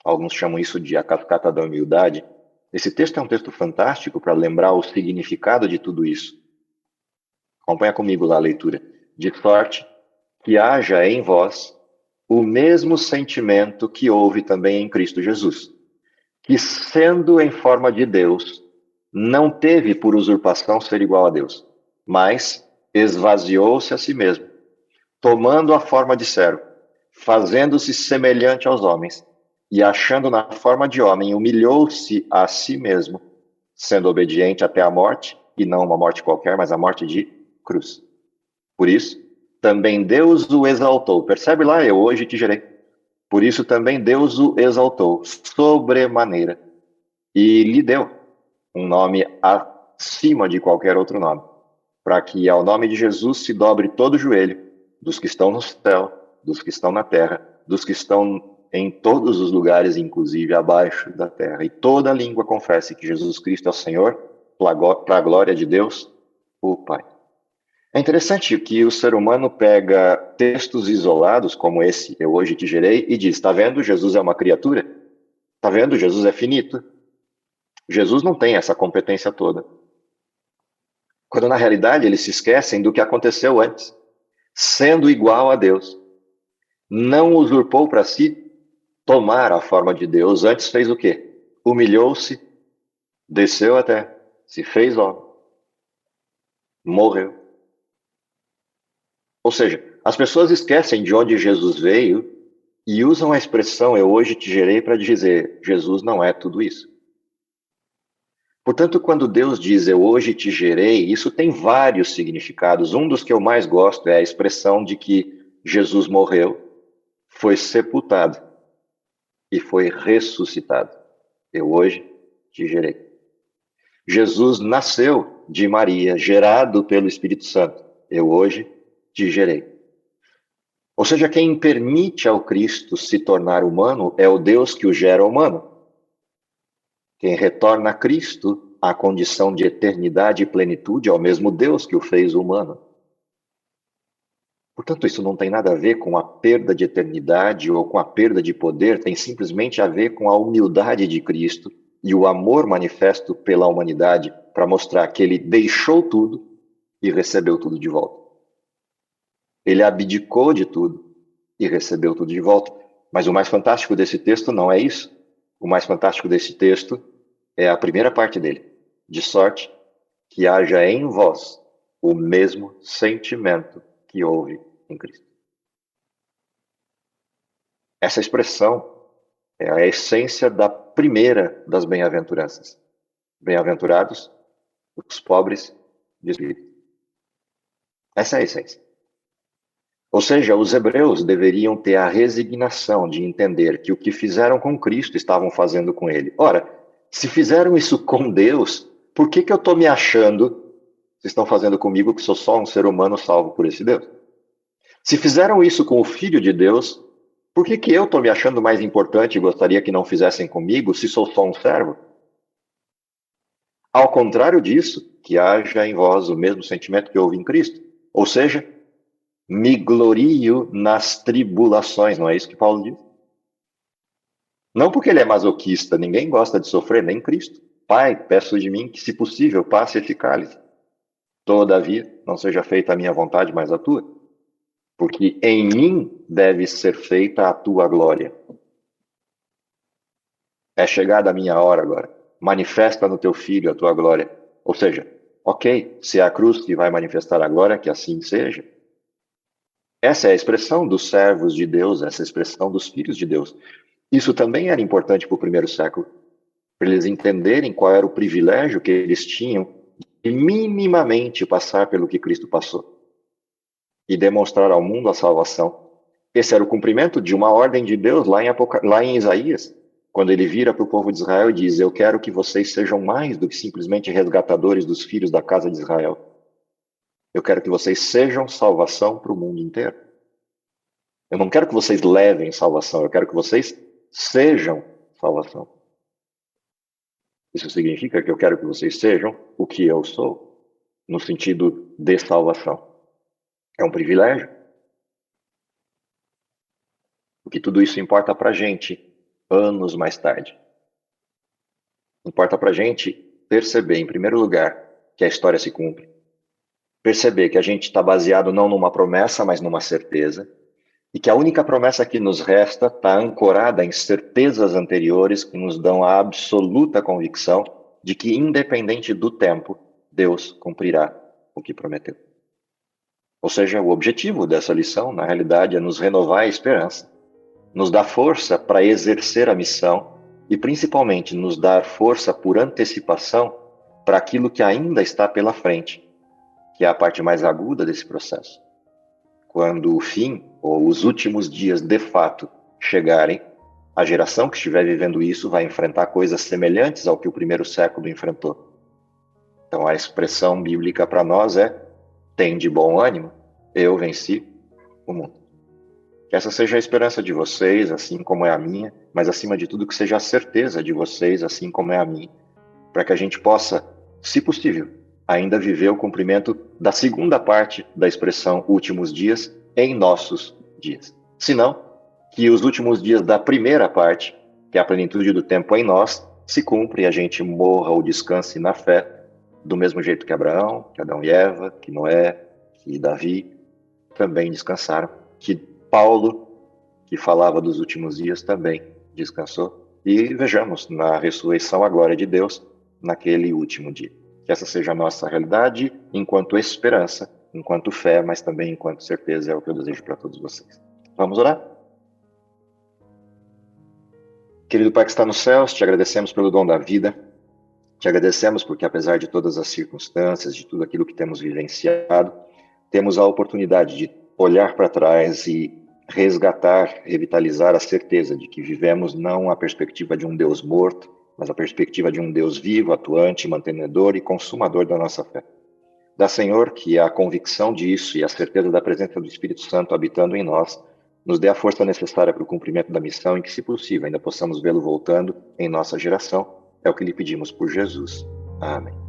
Alguns chamam isso de a cascata da humildade. Esse texto é um texto fantástico para lembrar o significado de tudo isso. Acompanha comigo lá a leitura. De sorte que haja em vós o mesmo sentimento que houve também em Cristo Jesus, que, sendo em forma de Deus, não teve por usurpação ser igual a Deus, mas esvaziou-se a si mesmo, tomando a forma de servo, fazendo-se semelhante aos homens, e achando na forma de homem, humilhou-se a si mesmo, sendo obediente até a morte, e não uma morte qualquer, mas a morte de cruz. Por isso, também Deus o exaltou. Percebe lá, eu hoje te gerei. Por isso também Deus o exaltou sobremaneira e lhe deu um nome acima de qualquer outro nome, para que ao nome de Jesus se dobre todo o joelho, dos que estão no céu, dos que estão na terra, dos que estão em todos os lugares, inclusive abaixo da terra, e toda língua confesse que Jesus Cristo é o Senhor, para a glória de Deus, o Pai. É interessante que o ser humano pega textos isolados, como esse, eu hoje te gerei, e diz, está vendo, Jesus é uma criatura? Está vendo, Jesus é finito? Jesus não tem essa competência toda. Quando na realidade eles se esquecem do que aconteceu antes. Sendo igual a Deus, não usurpou para si tomar a forma de Deus, antes fez o quê? Humilhou-se, desceu até, se fez homem, morreu. Ou seja, as pessoas esquecem de onde Jesus veio e usam a expressão eu hoje te gerei para dizer Jesus não é tudo isso. Portanto, quando Deus diz eu hoje te gerei, isso tem vários significados. Um dos que eu mais gosto é a expressão de que Jesus morreu, foi sepultado e foi ressuscitado. Eu hoje te gerei. Jesus nasceu de Maria, gerado pelo Espírito Santo. Eu hoje te gerei. Ou seja, quem permite ao Cristo se tornar humano é o Deus que o gera humano. Quem retorna a Cristo à condição de eternidade e plenitude é o mesmo Deus que o fez humano. Portanto, isso não tem nada a ver com a perda de eternidade ou com a perda de poder, tem simplesmente a ver com a humildade de Cristo e o amor manifesto pela humanidade para mostrar que ele deixou tudo e recebeu tudo de volta. Ele abdicou de tudo e recebeu tudo de volta. Mas o mais fantástico desse texto não é isso. O mais fantástico desse texto é a primeira parte dele. De sorte que haja em vós o mesmo sentimento que houve em Cristo. Essa expressão é a essência da primeira das bem-aventuranças. Bem-aventurados os pobres de espírito. Essa é a essência. Ou seja, os hebreus deveriam ter a resignação de entender que o que fizeram com Cristo estavam fazendo com ele. Ora, se fizeram isso com Deus, por que eu estou me achando, vocês estão fazendo comigo que sou só um ser humano salvo por esse Deus? Se fizeram isso com o Filho de Deus, por que eu estou me achando mais importante e gostaria que não fizessem comigo se sou só um servo? Ao contrário disso, que haja em vós o mesmo sentimento que houve em Cristo. Ou seja, me glorio nas tribulações, não é isso que Paulo diz? Não porque ele é masoquista, ninguém gosta de sofrer, nem Cristo. Pai, peço de mim que, se possível, passe esse cálice. Todavia, não seja feita a minha vontade, mas a tua. Porque em mim deve ser feita a tua glória. É chegada a minha hora agora. Manifesta no teu filho a tua glória. Ou seja, ok, se é a cruz que vai manifestar a glória, que assim seja. Essa é a expressão dos servos de Deus, essa é a expressão dos filhos de Deus. Isso também era importante para o primeiro século, para eles entenderem qual era o privilégio que eles tinham de minimamente passar pelo que Cristo passou e demonstrar ao mundo a salvação. Esse era o cumprimento de uma ordem de Deus lá em Isaías, quando ele vira para o povo de Israel e diz: eu quero que vocês sejam mais do que simplesmente resgatadores dos filhos da casa de Israel. Eu quero que vocês sejam salvação para o mundo inteiro. Eu não quero que vocês levem salvação, eu quero que vocês sejam salvação. Isso significa que eu quero que vocês sejam o que eu sou, no sentido de salvação. É um privilégio. O que tudo isso importa para a gente, anos mais tarde. Importa para a gente perceber, em primeiro lugar, que a história se cumpre. Perceber que a gente está baseado não numa promessa, mas numa certeza. E que a única promessa que nos resta está ancorada em certezas anteriores que nos dão a absoluta convicção de que, independente do tempo, Deus cumprirá o que prometeu. Ou seja, o objetivo dessa lição, na realidade, é nos renovar a esperança, nos dar força para exercer a missão e, principalmente, nos dar força por antecipação para aquilo que ainda está pela frente, que é a parte mais aguda desse processo. Quando o fim, ou os últimos dias de fato chegarem, a geração que estiver vivendo isso vai enfrentar coisas semelhantes ao que o primeiro século enfrentou. Então a expressão bíblica para nós é: tem de bom ânimo, eu venci o mundo. Que essa seja a esperança de vocês, assim como é a minha, mas acima de tudo que seja a certeza de vocês, assim como é a minha, para que a gente possa, se possível, ainda viver o cumprimento da segunda parte da expressão últimos dias em nossos dias. Se não, que os últimos dias da primeira parte, que é a plenitude do tempo em nós, se cumpra e a gente morra ou descanse na fé, do mesmo jeito que Abraão, que Adão e Eva, que Noé, que Davi também descansaram, que Paulo, que falava dos últimos dias, também descansou. E vejamos na ressurreição a glória de Deus naquele último dia. Que essa seja a nossa realidade enquanto esperança, enquanto fé, mas também enquanto certeza, é o que eu desejo para todos vocês. Vamos orar? Querido Pai que está nos céus, te agradecemos pelo dom da vida, te agradecemos porque, apesar de todas as circunstâncias, de tudo aquilo que temos vivenciado, temos a oportunidade de olhar para trás e resgatar, revitalizar a certeza de que vivemos não a perspectiva de um Deus morto, mas a perspectiva de um Deus vivo, atuante, mantenedor e consumador da nossa fé. Dá, Senhor, que a convicção disso e a certeza da presença do Espírito Santo habitando em nós nos dê a força necessária para o cumprimento da missão e que, se possível, ainda possamos vê-lo voltando em nossa geração. É o que lhe pedimos por Jesus. Amém.